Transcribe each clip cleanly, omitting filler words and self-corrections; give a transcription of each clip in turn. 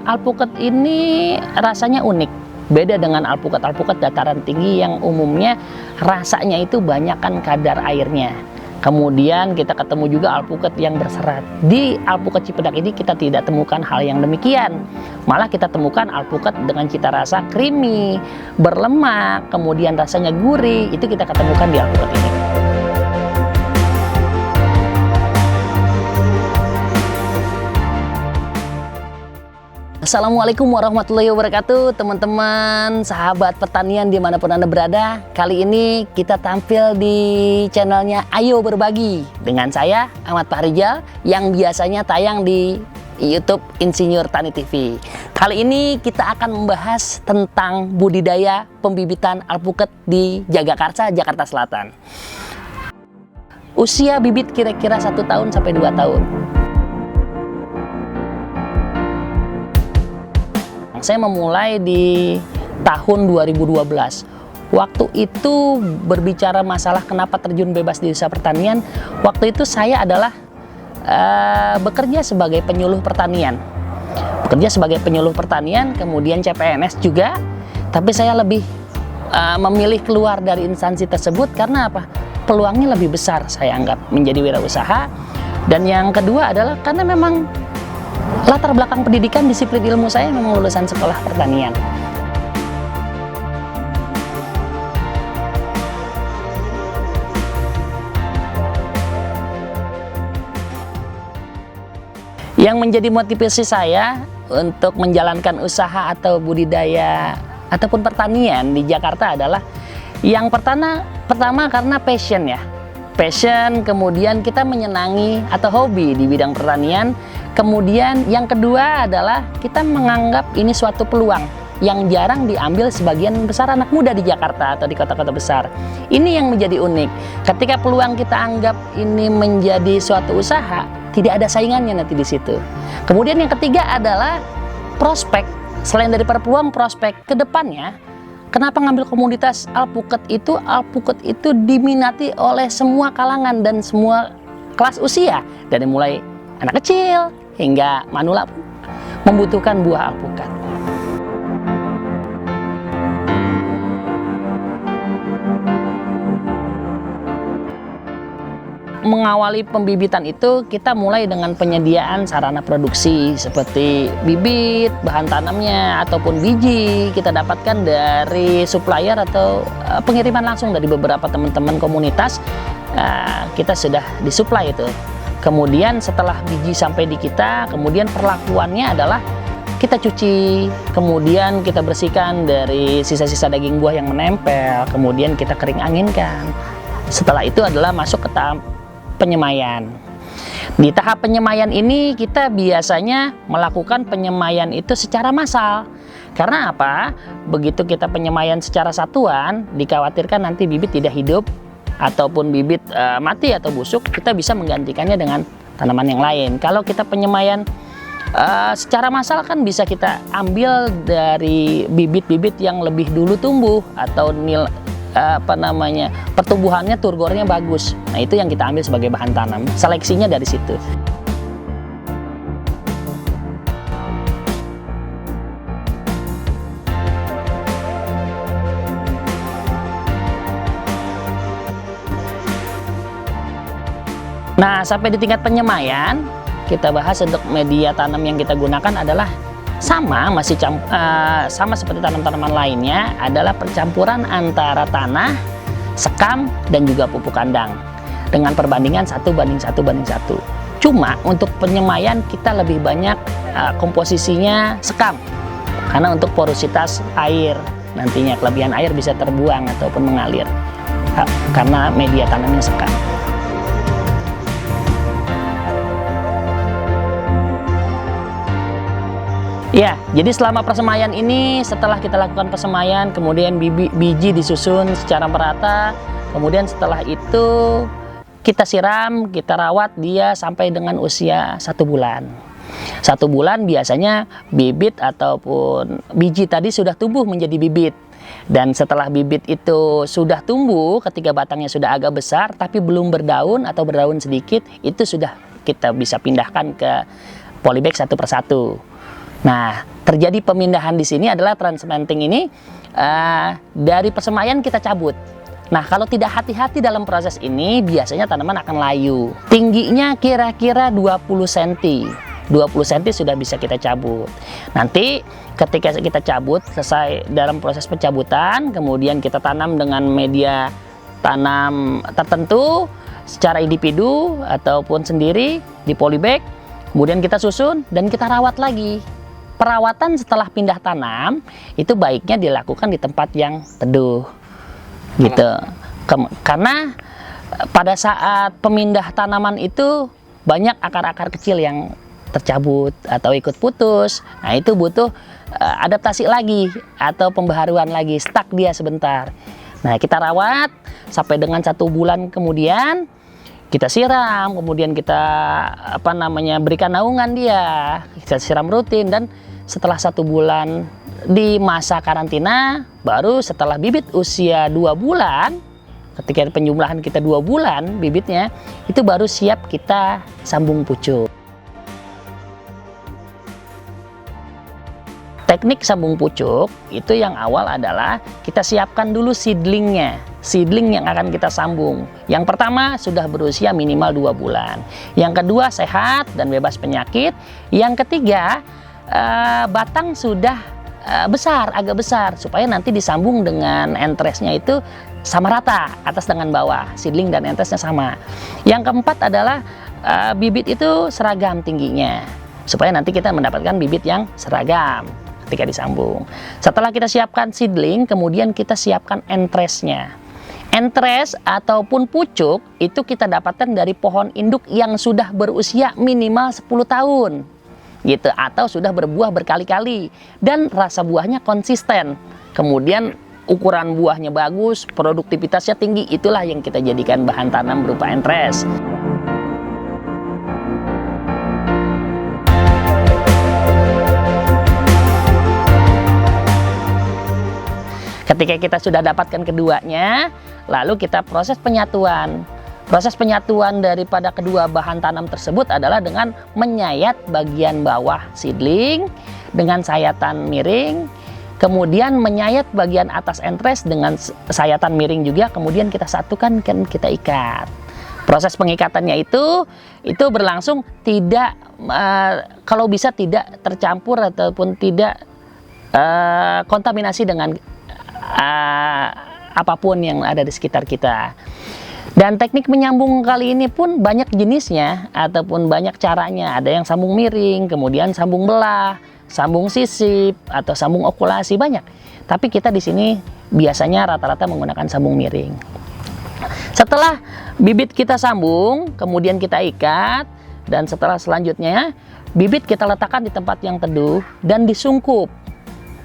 Alpukat ini rasanya unik, beda dengan alpukat dataran tinggi yang umumnya rasanya itu banyakkan kadar airnya. Kemudian kita ketemu juga alpukat yang berserat. Di alpukat Cipedak ini kita tidak temukan hal yang demikian. Malah kita temukan alpukat dengan cita rasa creamy, berlemak, kemudian rasanya gurih. Itu kita ketemukan di alpukat ini. Assalamualaikum warahmatullahi wabarakatuh, teman-teman, sahabat pertanian dimanapun Anda berada. Kali ini kita tampil di channelnya Ayo Berbagi dengan saya Ahmad Fahrijal yang biasanya tayang di YouTube Insinyur Tani TV. Kali ini kita akan membahas tentang budidaya pembibitan alpukat di Jagakarsa, Jakarta Selatan. Usia bibit kira-kira 1 tahun sampai 2 tahun. Saya memulai di tahun 2012. Waktu itu berbicara masalah kenapa terjun bebas di desa pertanian. Waktu itu saya adalah bekerja sebagai penyuluh pertanian. Kemudian CPNS juga. Tapi saya lebih memilih keluar dari instansi tersebut karena apa? Peluangnya lebih besar saya anggap menjadi wirausaha. Dan yang kedua adalah karena memang latar belakang pendidikan disiplin ilmu saya memang lulusan sekolah pertanian. Yang menjadi motivasi saya untuk menjalankan usaha atau budidaya ataupun pertanian di Jakarta adalah yang pertama karena passion ya. Passion, kemudian kita menyenangi atau hobi di bidang pertanian. Kemudian yang kedua adalah kita menganggap ini suatu peluang yang jarang diambil sebagian besar anak muda di Jakarta atau di kota-kota besar. Ini yang menjadi unik. Ketika peluang kita anggap ini menjadi suatu usaha, tidak ada saingannya nanti di situ. Kemudian yang ketiga adalah prospek. Selain dari peluang, prospek ke depannya. Kenapa ngambil komoditas alpukat itu? Alpukat itu diminati oleh semua kalangan dan semua kelas usia. Dari mulai anak kecil hingga manula pun membutuhkan buah alpukat. Mengawali pembibitan itu kita mulai dengan penyediaan sarana produksi seperti bibit, bahan tanamnya ataupun biji kita dapatkan dari supplier atau pengiriman langsung dari beberapa teman-teman komunitas. Kita sudah disuplai itu. Kemudian setelah biji sampai di kita, kemudian perlakuannya adalah kita cuci, kemudian kita bersihkan dari sisa-sisa daging buah yang menempel, kemudian kita kering anginkan. Setelah itu adalah masuk ke tahap penyemaian. Di tahap penyemaian ini kita biasanya melakukan penyemaian itu secara massal. Karena apa? Begitu kita penyemaian secara satuan, dikhawatirkan nanti bibit tidak hidup ataupun bibit mati atau busuk, kita bisa menggantikannya dengan tanaman yang lain. Kalau kita penyemaian secara massal kan bisa kita ambil dari bibit-bibit yang lebih dulu tumbuh atau pertumbuhannya turgornya bagus. Nah, itu yang kita ambil sebagai bahan tanam. Seleksinya dari situ. Nah, sampai di tingkat penyemaian, kita bahas untuk media tanam yang kita gunakan adalah sama seperti tanaman-tanaman lainnya, adalah percampuran antara tanah, sekam, dan juga pupuk kandang dengan perbandingan 1:1:1. Cuma untuk penyemaian kita lebih banyak komposisinya sekam karena untuk porositas air nantinya kelebihan air bisa terbuang ataupun mengalir karena media tanamnya sekam. Ya, jadi selama persemaian ini, setelah kita lakukan persemaian, kemudian biji disusun secara merata, kemudian setelah itu kita siram, kita rawat dia sampai dengan usia 1 bulan. 1 bulan biasanya bibit ataupun biji tadi sudah tumbuh menjadi bibit. Dan setelah bibit itu sudah tumbuh, ketika batangnya sudah agak besar tapi belum berdaun atau berdaun sedikit, itu sudah kita bisa pindahkan ke polybag 1 per 1. Nah, terjadi pemindahan di sini adalah transplanting ini dari persemaian kita cabut. Nah, kalau tidak hati-hati dalam proses ini, biasanya tanaman akan layu. Tingginya kira-kira 20 cm. 20 cm sudah bisa kita cabut. Nanti ketika kita cabut, selesai dalam proses pencabutan, kemudian kita tanam dengan media tanam tertentu secara individu ataupun sendiri di polybag. Kemudian kita susun dan kita rawat lagi. Perawatan setelah pindah tanam itu baiknya dilakukan di tempat yang teduh. Gitu. Karena pada saat pemindah tanaman itu banyak akar-akar kecil yang tercabut atau ikut putus. Nah, itu butuh adaptasi lagi atau pembaharuan lagi, stuck dia sebentar. Nah, kita rawat sampai dengan 1 bulan kemudian kita siram, kemudian kita berikan naungan dia, kita siram rutin, dan setelah 1 bulan di masa karantina, baru setelah bibit usia 2 bulan, ketika penjumlahan kita 2 bulan bibitnya, itu baru siap kita sambung pucuk. Teknik sambung pucuk itu yang awal adalah kita siapkan dulu seedlingnya, seedling yang akan kita sambung. Yang pertama sudah berusia minimal 2 bulan, yang kedua sehat dan bebas penyakit, yang ketiga batang sudah besar, agak besar, supaya nanti disambung dengan entresnya itu sama rata, atas dengan bawah, seedling dan entresnya sama. Yang keempat adalah bibit itu seragam tingginya, supaya nanti kita mendapatkan bibit yang seragam ketika disambung. Setelah kita siapkan seedling, kemudian kita siapkan entresnya. Entres ataupun pucuk itu kita dapatkan dari pohon induk yang sudah berusia minimal 10 tahun. Gitu, atau sudah berbuah berkali-kali dan rasa buahnya konsisten, kemudian ukuran buahnya bagus, produktivitasnya tinggi, itulah yang kita jadikan bahan tanam berupa entres. Ketika kita sudah dapatkan keduanya, lalu kita proses penyatuan. Proses penyatuan daripada kedua bahan tanam tersebut adalah dengan menyayat bagian bawah seedling dengan sayatan miring, kemudian menyayat bagian atas entres dengan sayatan miring juga, kemudian kita satukan dan kita ikat. Proses pengikatannya itu berlangsung tidak, kalau bisa tidak tercampur ataupun tidak kontaminasi dengan apapun yang ada di sekitar kita. Dan teknik menyambung kali ini pun banyak jenisnya ataupun banyak caranya. Ada yang sambung miring, kemudian sambung belah, sambung sisip atau sambung okulasi, banyak. Tapi kita di sini biasanya rata-rata menggunakan sambung miring. Setelah bibit kita sambung, kemudian kita ikat, dan setelah selanjutnya bibit kita letakkan di tempat yang teduh dan disungkup.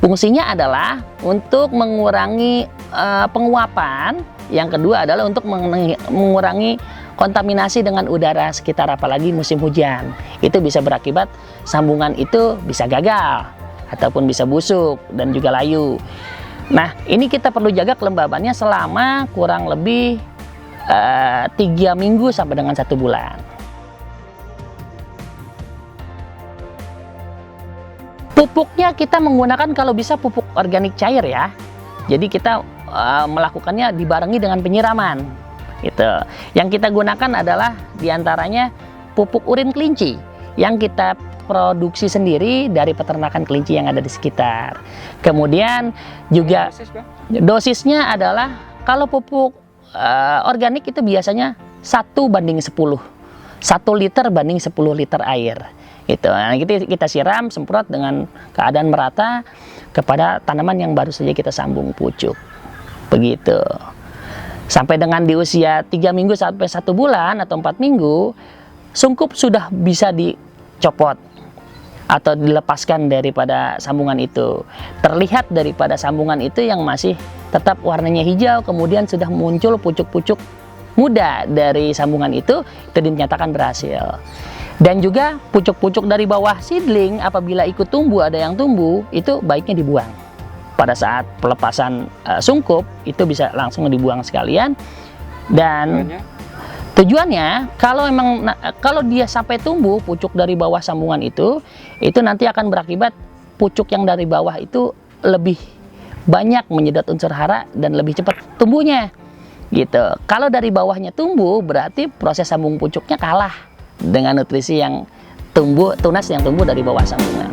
Fungsinya adalah untuk mengurangi penguapan. Yang kedua adalah untuk mengurangi kontaminasi dengan udara sekitar, apalagi musim hujan. Itu bisa berakibat sambungan itu bisa gagal ataupun bisa busuk dan juga layu. Nah, ini kita perlu jaga kelembabannya selama kurang lebih 3 minggu sampai dengan 1 bulan. Pupuknya kita menggunakan kalau bisa pupuk organik cair ya. Jadi kita melakukannya dibarengi dengan penyiraman. Gitu. Yang kita gunakan adalah diantaranya pupuk urin kelinci yang kita produksi sendiri dari peternakan kelinci yang ada di sekitar. Kemudian juga dosisnya adalah kalau pupuk organik itu biasanya 1:10. 1 liter banding 10 liter air. Gitu. Nah, kita siram, semprot dengan keadaan merata kepada tanaman yang baru saja kita sambung pucuk. Begitu. Sampai dengan di usia 3 minggu sampai 1 bulan atau 4 minggu, sungkup sudah bisa dicopot atau dilepaskan daripada sambungan itu. Terlihat daripada sambungan itu yang masih tetap warnanya hijau, kemudian sudah muncul pucuk-pucuk muda dari sambungan itu dinyatakan berhasil. Dan juga pucuk-pucuk dari bawah seedling apabila ikut tumbuh, ada yang tumbuh, itu baiknya dibuang. Pada saat pelepasan sungkup itu bisa langsung dibuang sekalian. Dan tujuannya kalau dia sampai tumbuh pucuk dari bawah sambungan itu nanti akan berakibat pucuk yang dari bawah itu lebih banyak menyedot unsur hara dan lebih cepat tumbuhnya gitu. Kalau dari bawahnya tumbuh, berarti proses sambung pucuknya kalah dengan nutrisi yang tunas yang tumbuh dari bawah sambungan.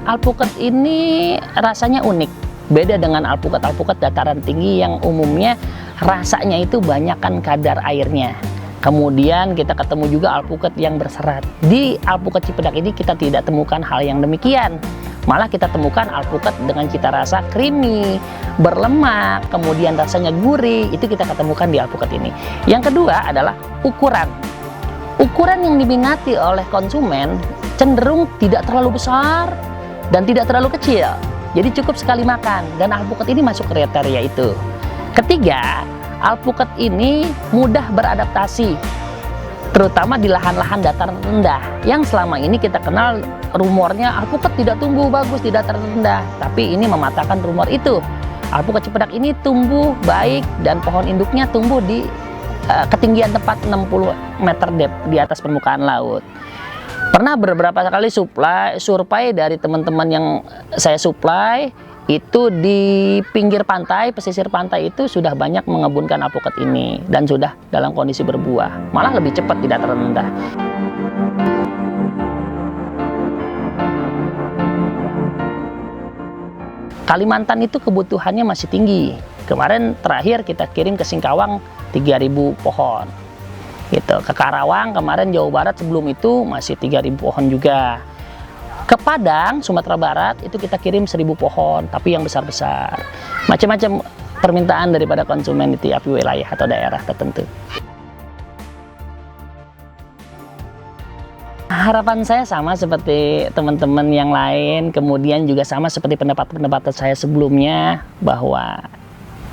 Alpukat ini rasanya unik, beda dengan alpukat dataran tinggi yang umumnya rasanya itu banyakkan kadar airnya. Kemudian kita ketemu juga alpukat yang berserat. Di alpukat Cipedak ini kita tidak temukan hal yang demikian. Malah kita temukan alpukat dengan cita rasa creamy, berlemak, kemudian rasanya gurih. Itu kita ketemukan di alpukat ini. Yang kedua adalah ukuran. Ukuran yang diminati oleh konsumen cenderung tidak terlalu besar dan tidak terlalu kecil. Jadi cukup sekali makan, dan alpukat ini masuk kriteria itu. Ketiga, alpukat ini mudah beradaptasi, terutama di lahan-lahan dataran rendah yang selama ini kita kenal rumornya alpukat tidak tumbuh bagus di dataran rendah, tapi ini mematahkan rumor itu. Alpukat Cipedak ini tumbuh baik dan pohon induknya tumbuh di ketinggian tempat 60 meter depth di atas permukaan laut. Pernah beberapa kali survei dari teman-teman yang saya supply, itu di pinggir pantai, pesisir pantai itu sudah banyak mengebunkan alpukat ini dan sudah dalam kondisi berbuah, malah lebih cepat di dataran rendah. Kalimantan itu kebutuhannya masih tinggi. Kemarin terakhir kita kirim ke Singkawang 3.000 pohon. Gitu. Ke Karawang kemarin Jawa Barat sebelum itu masih 3.000 pohon juga. Ke Padang, Sumatera Barat itu kita kirim 1.000 pohon, tapi yang besar-besar. Macam-macam permintaan daripada konsumen di tiap wilayah atau daerah tertentu. Harapan saya sama seperti teman-teman yang lain, kemudian juga sama seperti pendapat-pendapat saya sebelumnya, bahwa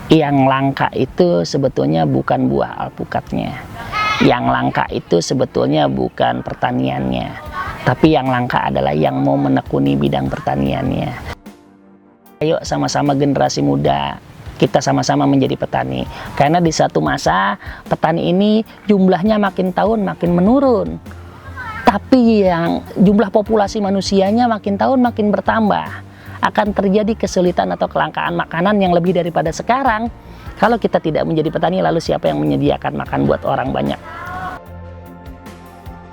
yang langka itu sebetulnya bukan buah alpukatnya. Yang langka itu sebetulnya bukan pertaniannya, tapi yang langka adalah yang mau menekuni bidang pertaniannya. Ayo sama-sama generasi muda, kita sama-sama menjadi petani. Karena di satu masa petani ini jumlahnya makin tahun makin menurun. Tapi yang jumlah populasi manusianya makin tahun makin bertambah. Akan terjadi kesulitan atau kelangkaan makanan yang lebih daripada sekarang. Kalau kita tidak menjadi petani, lalu siapa yang menyediakan makan buat orang banyak?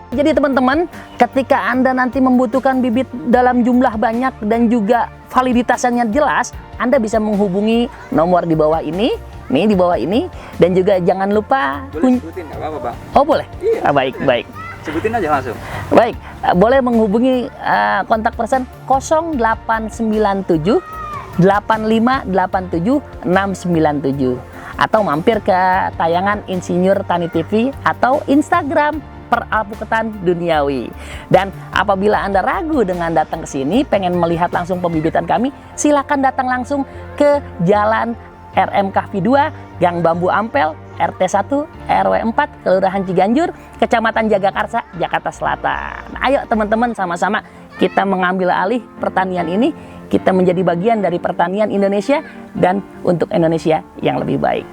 Jadi teman-teman, ketika Anda nanti membutuhkan bibit dalam jumlah banyak dan juga validitasnya jelas, Anda bisa menghubungi nomor di bawah ini, nih di bawah ini, dan juga jangan lupa sebutin, nggak apa-apa Bang. Oh boleh? Iya. Baik. Sebutin aja langsung. Baik, boleh menghubungi kontak person 0897 8587 697 atau mampir ke tayangan Insinyur Tani TV atau Instagram Peralpukatan Duniawi. Dan apabila Anda ragu dengan datang ke sini, pengen melihat langsung pembibitan kami, silakan datang langsung ke Jalan RM Kahfi 2, Gang Bambu Ampel, RT 1, RW 4, Kelurahan Ciganjur, Kecamatan Jagakarsa, Jakarta Selatan. Ayo teman-teman, sama-sama kita mengambil alih pertanian ini, kita menjadi bagian dari pertanian Indonesia dan untuk Indonesia yang lebih baik.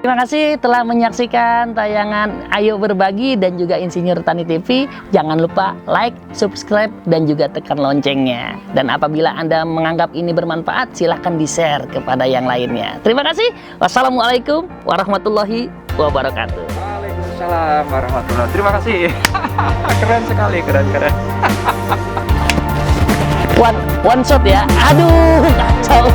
Terima kasih telah menyaksikan tayangan Ayo Berbagi dan juga Insinyur Tani TV. Jangan lupa like, subscribe, dan juga tekan loncengnya. Dan apabila Anda menganggap ini bermanfaat, silahkan di-share kepada yang lainnya. Terima kasih. Wassalamualaikum warahmatullahi wabarakatuh. Waalaikumsalam warahmatullahi wabarakatuh. Terima kasih. Keren sekali, keren. One shot ya. Aduh, kacau.